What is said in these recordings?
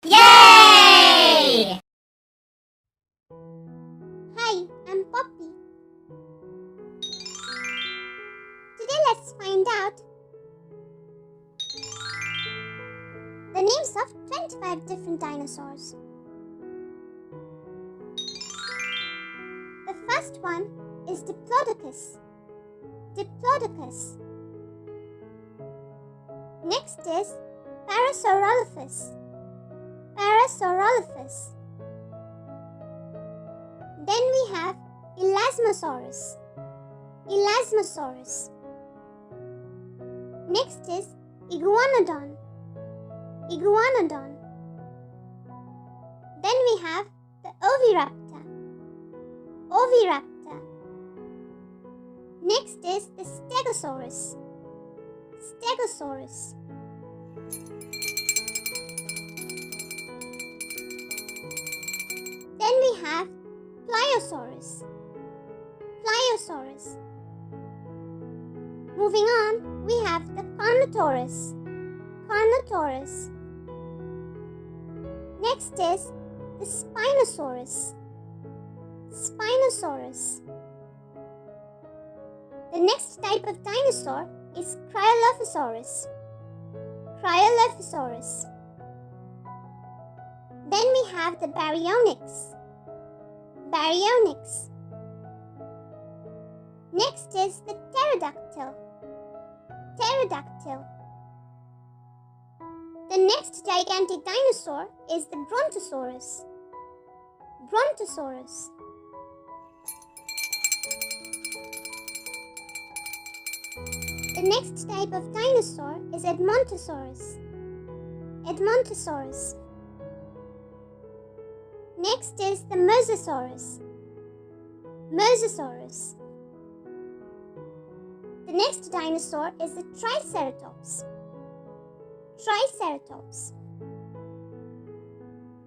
Yay! Hi, I'm Poppy. Today let's find out the names of 25 different dinosaurs. The first one is Diplodocus. Diplodocus. Next is Parasaurolophus. Parasaurolophus. Then we have Elasmosaurus. Elasmosaurus. Next is Iguanodon. Iguanodon. Then we have the Oviraptor. Oviraptor. Next is the Stegosaurus. Stegosaurus. Then we have Pliosaurus. Pliosaurus. Moving on, we have the Carnotaurus. Carnotaurus. Next is the Spinosaurus. Spinosaurus. The next type of dinosaur is Cryolophosaurus. Cryolophosaurus. Then we have the Baryonyx. Baryonyx. Next is the Pterodactyl. Pterodactyl. The next gigantic dinosaur is the Brontosaurus. Brontosaurus. The next type of dinosaur is Edmontosaurus. Edmontosaurus. Next is the Mosasaurus. Mosasaurus. The next dinosaur is the Triceratops. Triceratops.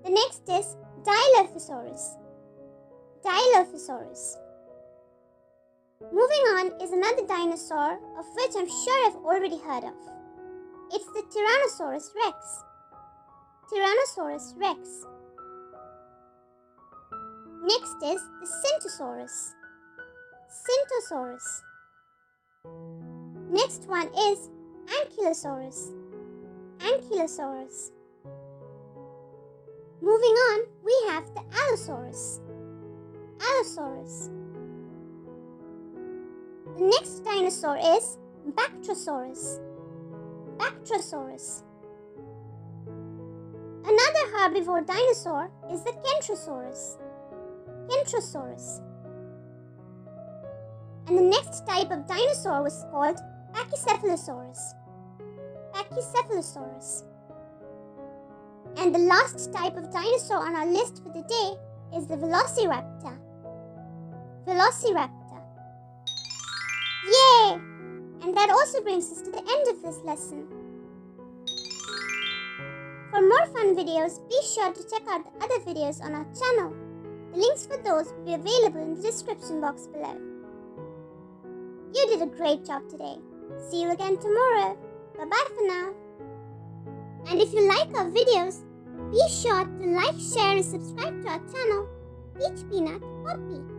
The next is Dilophosaurus. Dilophosaurus. Moving on is another dinosaur of which I'm sure I've already heard of. It's the Tyrannosaurus Rex. Tyrannosaurus Rex. Next is the Syntosaurus. Syntosaurus. Next one is Ankylosaurus. Ankylosaurus. Moving on, we have the Allosaurus. Allosaurus. The next dinosaur is Bactrosaurus. Bactrosaurus. Another herbivore dinosaur is the Kentrosaurus. Kentrosaurus. And the next type of dinosaur was called Pachycephalosaurus. Pachycephalosaurus. And the last type of dinosaur on our list for the day is the Velociraptor. Velociraptor. Yay! And that also brings us to the end of this lesson. For more fun videos, be sure to check out the other videos on our channel. The links for those will be available in the description box below. You did a great job today. See you again tomorrow. Bye-bye for now. And if you like our videos, be sure to like, share and subscribe to our channel, Peach Peanut Poppy.